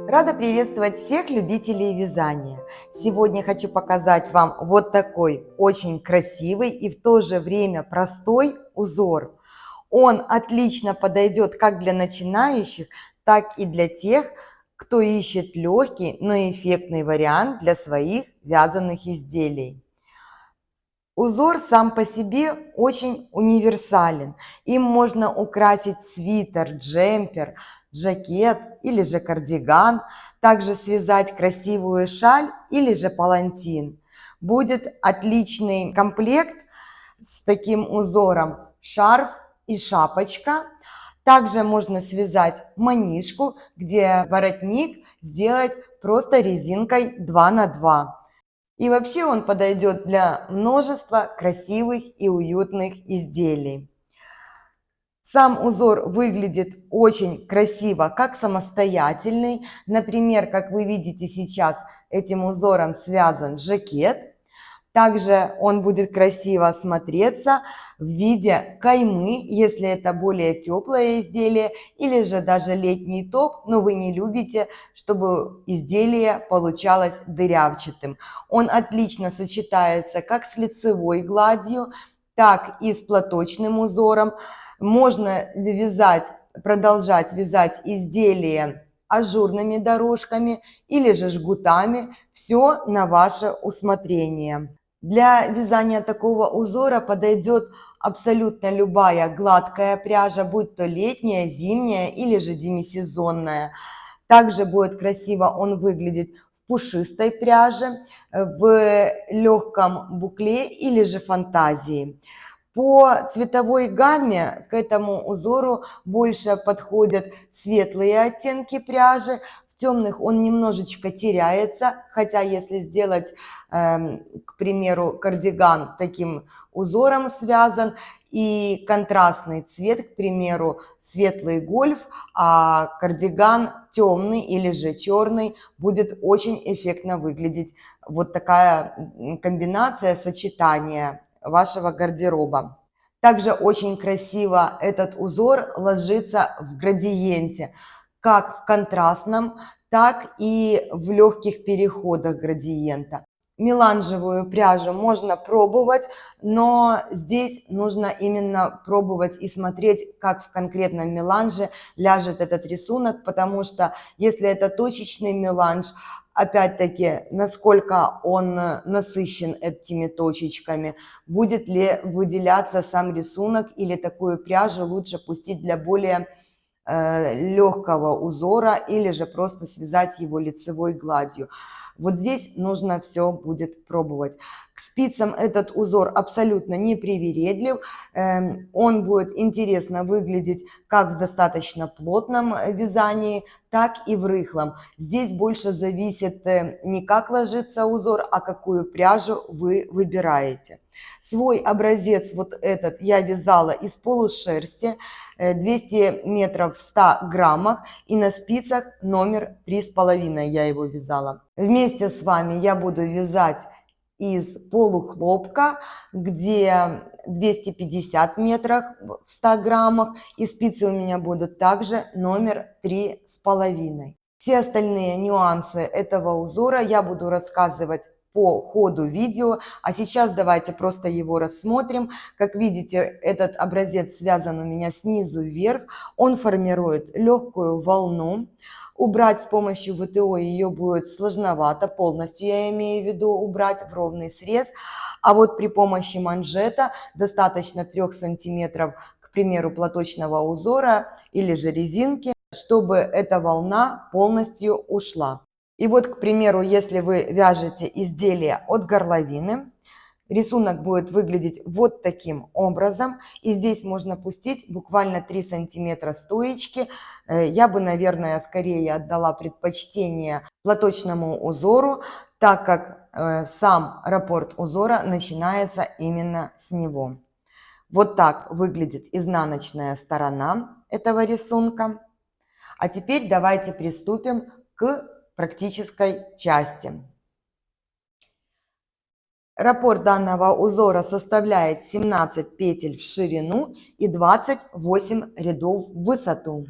Рада приветствовать всех любителей вязания. Сегодня хочу показать вам вот такой очень красивый и в то же время простой узор. Он отлично подойдет как для начинающих, так и для тех, кто ищет легкий, но эффектный вариант для своих вязаных изделий. Узор сам по себе очень универсален. Им можно украсить свитер, джемпер, жакет или же кардиган, также связать красивую шаль или же палантин. Будет отличный комплект с таким узором: шарф и шапочка. Также можно связать манишку, где воротник сделать просто резинкой 2 на 2. И вообще он подойдет для множества красивых и уютных изделий. Сам узор выглядит очень красиво, как самостоятельный. Например, как вы видите сейчас, этим узором связан жакет. Также он будет красиво смотреться в виде каймы, если это более теплое изделие, или же даже летний топ, но вы не любите, чтобы изделие получалось дырявчатым. Он отлично сочетается как с лицевой гладью, так и с платочным узором. Можно продолжать вязать изделие ажурными дорожками или же жгутами, все на ваше усмотрение. Для вязания такого узора подойдет абсолютно любая гладкая пряжа, будь то летняя, зимняя или же демисезонная. Также будет красиво он выглядеть в пушистой пряже, в легком букле или же фантазии. По цветовой гамме к этому узору больше подходят светлые оттенки пряжи. В темных он немножечко теряется, хотя если сделать, к примеру, кардиган таким узором связан, и контрастный цвет, к примеру, светлый гольф, а кардиган темный или же черный, будет очень эффектно выглядеть. Вот такая комбинация, сочетание вашего гардероба. Также очень красиво этот узор ложится в градиенте, как в контрастном, так и в легких переходах градиента. Меланжевую пряжу можно пробовать, но здесь нужно именно пробовать и смотреть, как в конкретном меланже ляжет этот рисунок, потому что если это точечный меланж, опять-таки, насколько он насыщен этими точечками, будет ли выделяться сам рисунок, или такую пряжу лучше пустить для более легкого узора или же просто связать его лицевой гладью. Вот здесь нужно все будет пробовать. К спицам этот узор абсолютно не привередлив. Он будет интересно выглядеть как в достаточно плотном вязании, так и в рыхлом. Здесь больше зависит не как ложится узор, а какую пряжу вы выбираете. Свой образец вот этот я вязала из полушерсти, 200 метров в 100 граммах, и на спицах номер 3,5 я его вязала. Вместе с вами я буду вязать из полухлопка, где 250 метров в 100 граммах, и спицы у меня будут также номер 3,5. Все остальные нюансы этого узора я буду рассказывать по ходу видео, а сейчас давайте просто его рассмотрим. Как видите, этот образец связан у меня снизу вверх, он формирует легкую волну. Убрать с помощью ВТО ее будет сложновато, полностью я имею в виду убрать в ровный срез, а вот при помощи манжета достаточно 3 сантиметров, к примеру, платочного узора или же резинки, чтобы эта волна полностью ушла. И вот, к примеру, если вы вяжете изделие от горловины, рисунок будет выглядеть вот таким образом. И здесь можно пустить буквально 3 сантиметра стоечки. Я бы, наверное, скорее отдала предпочтение платочному узору, так как сам раппорт узора начинается именно с него. Вот так выглядит изнаночная сторона этого рисунка. А теперь давайте приступим к практической части. Раппорт данного узора составляет 17 петель в ширину и 28 рядов в высоту.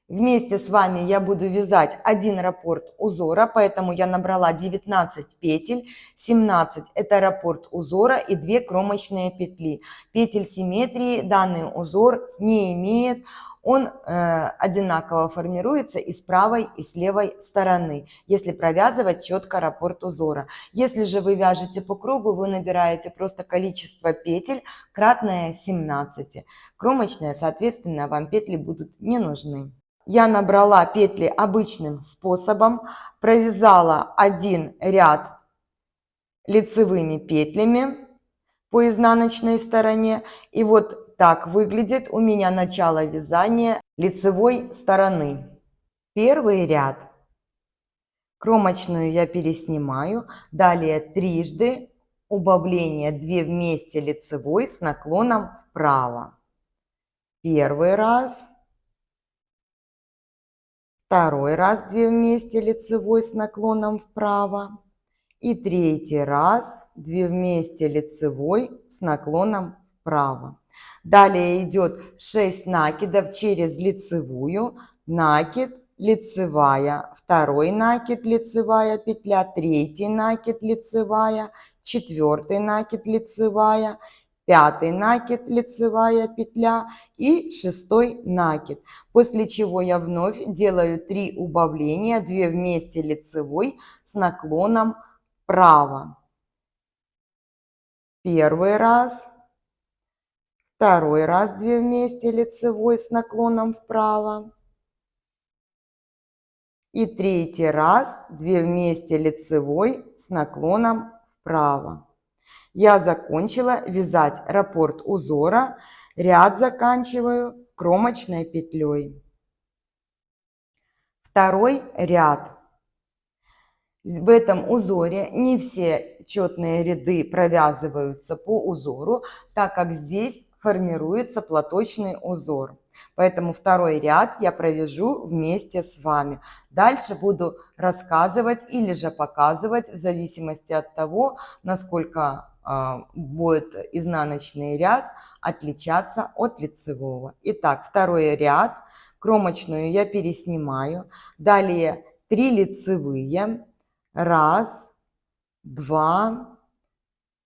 Вместе с вами я буду вязать один раппорт узора, поэтому я набрала 19 петель, 17 это раппорт узора и 2 кромочные петли. Петель симметрии данный узор не имеет, он одинаково формируется и с правой, и с левой стороны, если провязывать четко раппорт узора. Если же вы вяжете по кругу, вы набираете просто количество петель кратное 17. Кромочные, соответственно, вам петли будут не нужны. Я набрала петли обычным способом, провязала один ряд лицевыми петлями по изнаночной стороне. И вот так выглядит у меня начало вязания лицевой стороны. Первый ряд. Кромочную я переснимаю. Далее трижды убавление 2 вместе лицевой с наклоном вправо. Первый раз. Второй раз 2 вместе лицевой с наклоном вправо. И третий раз 2 вместе лицевой с наклоном вправо. Далее идет 6 накидов через лицевую, накид, лицевая, второй накид, лицевая петля, третий накид, лицевая, четвертый накид, лицевая, пятый накид, лицевая петля и шестой накид. После чего я вновь делаю 3 убавления, 2 вместе лицевой с наклоном вправо. Первый раз, второй раз 2 вместе лицевой с наклоном вправо. И третий раз 2 вместе лицевой с наклоном вправо. Я закончила вязать раппорт узора, ряд заканчиваю кромочной петлей. Второй ряд. В этом узоре не все четные ряды провязываются по узору, так как здесь формируется платочный узор. Поэтому второй ряд я провяжу вместе с вами. Дальше буду рассказывать или же показывать в зависимости от того, насколько будет изнаночный ряд отличаться от лицевого. Итак, второй ряд. Кромочную я переснимаю. Далее 3 лицевые. Раз, два,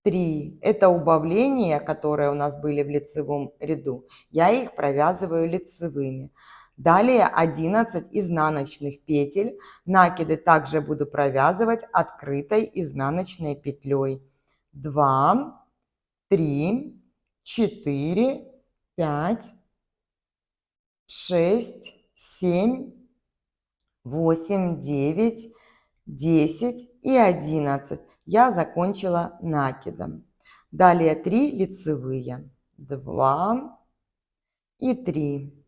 три. Это убавления, которые у нас были в лицевом ряду. Я их провязываю лицевыми. Далее 11 изнаночных петель. Накиды также буду провязывать открытой изнаночной петлей. 2, 3, 4, 5, 6, 7, 8, 9, 10 и 11. Я закончила накидом. Далее 3 лицевые. 2 и 3.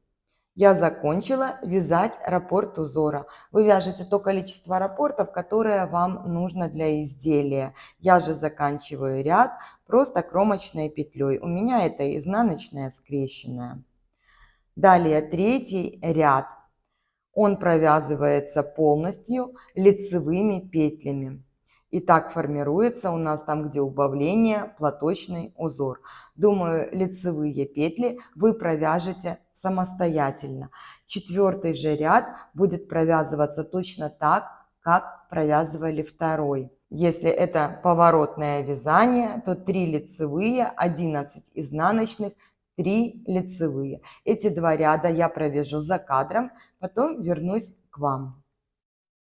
Я закончила вязать раппорт узора. Вы вяжете то количество раппортов, которое вам нужно для изделия. Я же заканчиваю ряд просто кромочной петлей. У меня это изнаночная скрещенная. Далее третий ряд. Он провязывается полностью лицевыми петлями. И так формируется у нас там, где убавление, платочный узор. Думаю, лицевые петли вы провяжете самостоятельно. Четвертый же ряд будет провязываться точно так, как провязывали второй. Если это поворотное вязание, то 3 лицевые, 11 изнаночных, 3 лицевые. Эти 2 ряда я провяжу за кадром, потом вернусь к вам.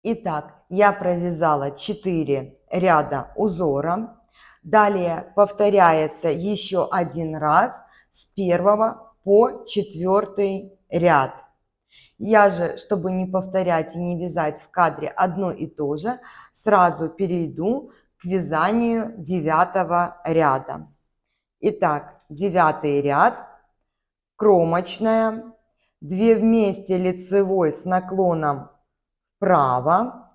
Итак, я провязала 4 ряда узора. Далее повторяется еще один раз с 1 по 4 ряд. Я же, чтобы не повторять и не вязать в кадре одно и то же, сразу перейду к вязанию 9 ряда. Итак, 9 ряд, кромочная, 2 вместе лицевой с наклоном вправо,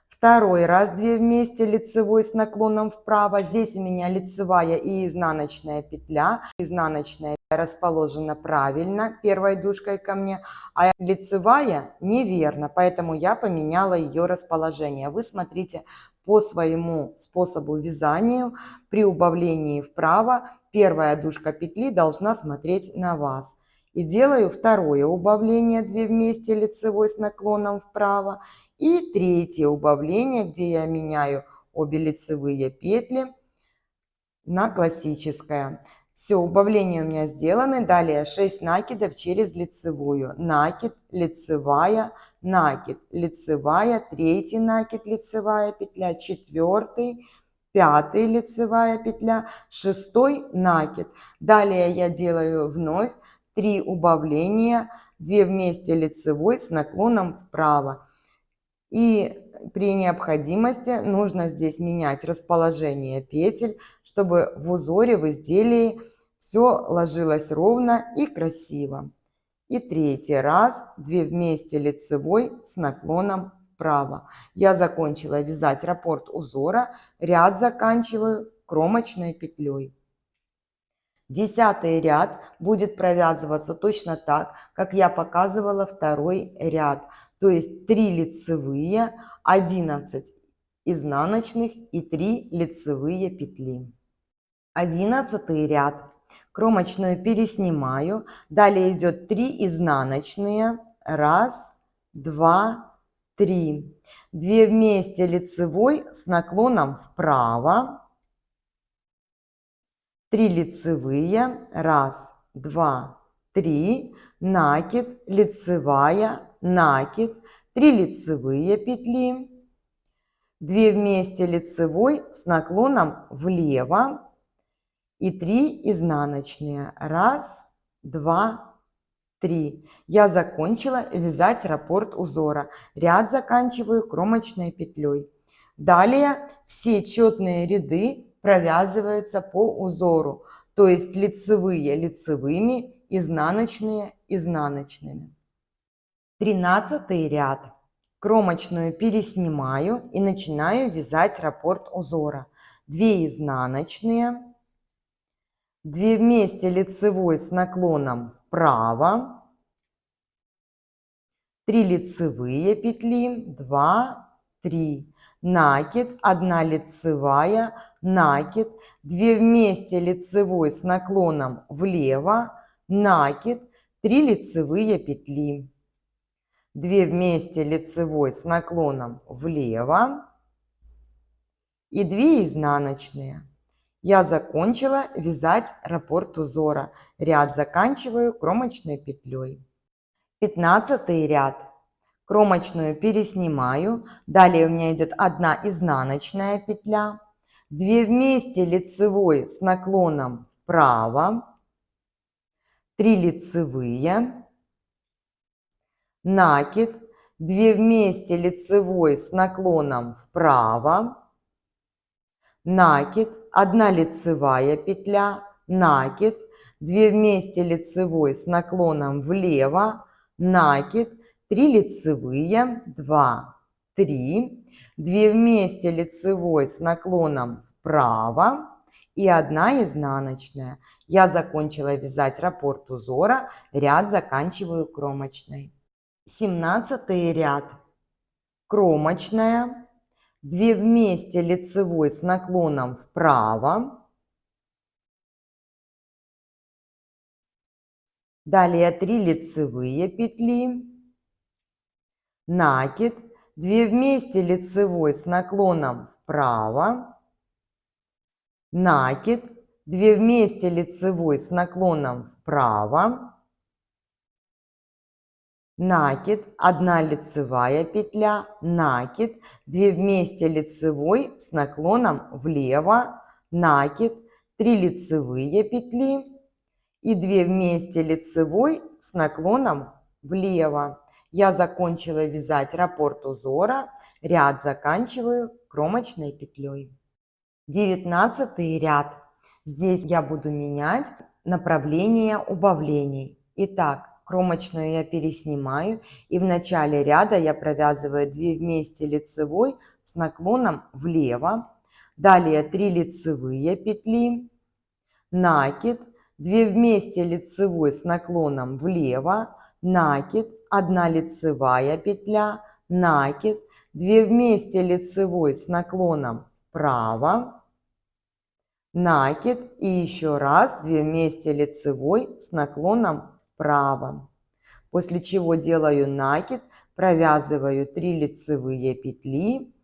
второй раз 2 вместе лицевой с наклоном вправо. Здесь у меня лицевая и изнаночная петля. Изнаночная расположена правильно первой дужкой ко мне, а лицевая неверно, поэтому я поменяла ее расположение. Вы смотрите по своему способу вязания. При убавлении вправо первая дужка петли должна смотреть на вас. И делаю второе убавление 2 вместе лицевой с наклоном вправо. И третье убавление, где я меняю обе лицевые петли на классическое. Все, убавления у меня сделаны. Далее 6 накидов через лицевую. Накид, лицевая, накид, лицевая, третий накид, лицевая петля, четвертый, пятый, лицевая петля, шестой накид. Далее я делаю вновь 3 убавления, 2 вместе лицевой с наклоном вправо. И при необходимости нужно здесь менять расположение петель, чтобы в узоре, в изделии все ложилось ровно и красиво. И третий раз 2 вместе лицевой с наклоном вправо. Я закончила вязать раппорт узора, ряд заканчиваю кромочной петлей. 10 ряд будет провязываться точно так, как я показывала второй ряд. То есть 3 лицевые, 11 изнаночных и 3 лицевые петли. 11 ряд. Кромочную переснимаю. Далее идет 3 изнаночные. 1, 2, 3. 2 вместе лицевой с наклоном вправо. 3 лицевые, 1, 2, 3, накид, лицевая, накид, 3 лицевые петли, 2 вместе лицевой с наклоном влево и 3 изнаночные, 1, 2, 3. Я закончила вязать раппорт узора, ряд заканчиваю кромочной петлей. Далее все четные ряды провязываются по узору, то есть лицевые лицевыми, изнаночные изнаночными. 13 ряд. Кромочную переснимаю и начинаю вязать раппорт узора. 2 изнаночные, 2 вместе лицевой с наклоном вправо, 3 лицевые петли, 2, 3. Накид, 1 лицевая, накид, 2 вместе лицевой с наклоном влево, накид, 3 лицевые петли, 2 вместе лицевой с наклоном влево и 2 изнаночные. Я закончила вязать раппорт узора, ряд заканчиваю кромочной петлей. 15 ряд. Кромочную переснимаю, далее у меня идет 1 изнаночная петля, 2 вместе лицевой с наклоном вправо, 3 лицевые, накид, 2 вместе лицевой с наклоном вправо, накид, 1 лицевая петля, накид, 2 вместе лицевой с наклоном влево, накид, 3 лицевые, 2, 3, 2 вместе лицевой с наклоном вправо и 1 изнаночная. Я закончила вязать раппорт узора, ряд заканчиваю кромочной. 17 ряд. Кромочная, 2 вместе лицевой с наклоном вправо. Далее 3 лицевые петли, накид, 2 вместе лицевой с наклоном вправо, накид, 2 вместе лицевой с наклоном вправо, накид, 1 лицевая петля, накид, 2 вместе лицевой с наклоном влево, накид, 3 лицевые петли и 2 вместе лицевой с наклоном влево. Я закончила вязать раппорт узора, ряд заканчиваю кромочной петлей. 19 ряд. Здесь я буду менять направление убавлений. Итак, кромочную я переснимаю и в начале ряда я провязываю 2 вместе лицевой с наклоном влево. Далее 3 лицевые петли, накид, 2 вместе лицевой с наклоном влево, накид, 1 лицевая петля, накид, 2 вместе лицевой с наклоном вправо, накид и еще раз 2 вместе лицевой с наклоном вправо. После чего делаю накид, провязываю 3 лицевые петли,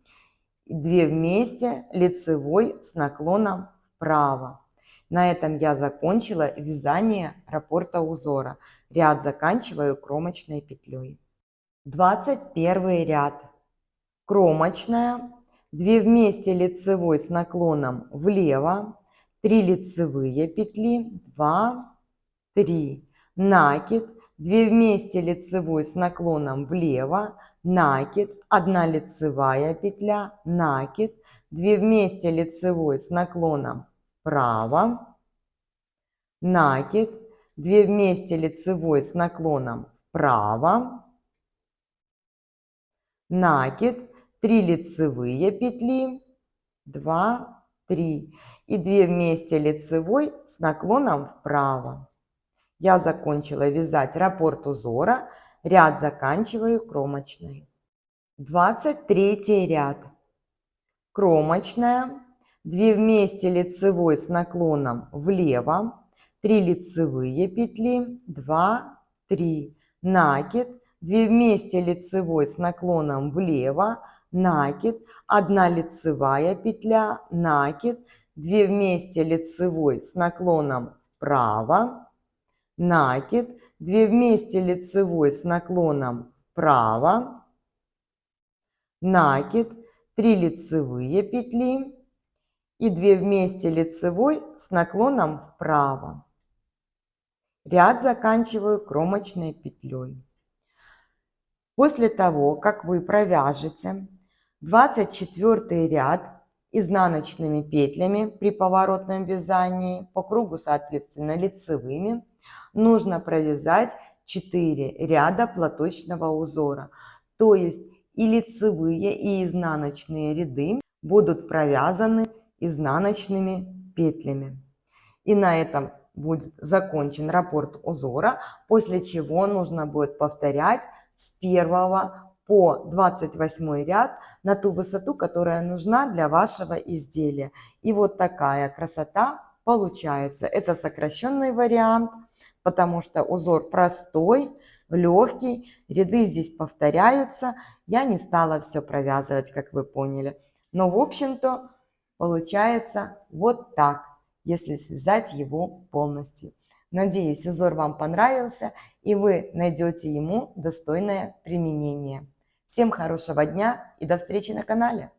2 вместе лицевой с наклоном вправо. На этом я закончила вязание раппорта узора. Ряд заканчиваю кромочной петлей. 21 ряд. Кромочная, 2 вместе лицевой с наклоном влево, 3 лицевые петли, 2, 3, накид, 2 вместе лицевой с наклоном влево, накид, 1 лицевая петля, накид, 2 вместе лицевой с наклоном вправо, накид, 2 вместе лицевой с наклоном вправо, накид, 3 лицевые петли, 2, 3 и 2 вместе лицевой с наклоном вправо. Я закончила вязать раппорт узора, ряд заканчиваю кромочной. 23 ряд. Кромочная, 2 вместе лицевой с наклоном влево, 3 лицевые петли, 2, 3, накид, 2 вместе лицевой с наклоном влево, накид, 1 лицевая петля, накид, 2 вместе лицевой с наклоном вправо, накид, 2 вместе лицевой с наклоном вправо, накид, 3 лицевые петли и 2 вместе лицевой с наклоном вправо. Ряд заканчиваю кромочной петлей. После того, как вы провяжете 24 ряд изнаночными петлями при поворотном вязании, по кругу, соответственно, лицевыми, нужно провязать 4 ряда платочного узора. То есть и лицевые, и изнаночные ряды будут провязаны изнаночными петлями. И на этом будет закончен раппорт узора, после чего нужно будет повторять с 1 по 28 ряд на ту высоту, которая нужна для вашего изделия. И вот такая красота получается. Это сокращенный вариант, потому что узор простой, легкий, ряды здесь повторяются. Я не стала все провязывать, как вы поняли. Но в общем-то получается вот так, если связать его полностью. Надеюсь, узор вам понравился и вы найдете ему достойное применение. Всем хорошего дня и до встречи на канале!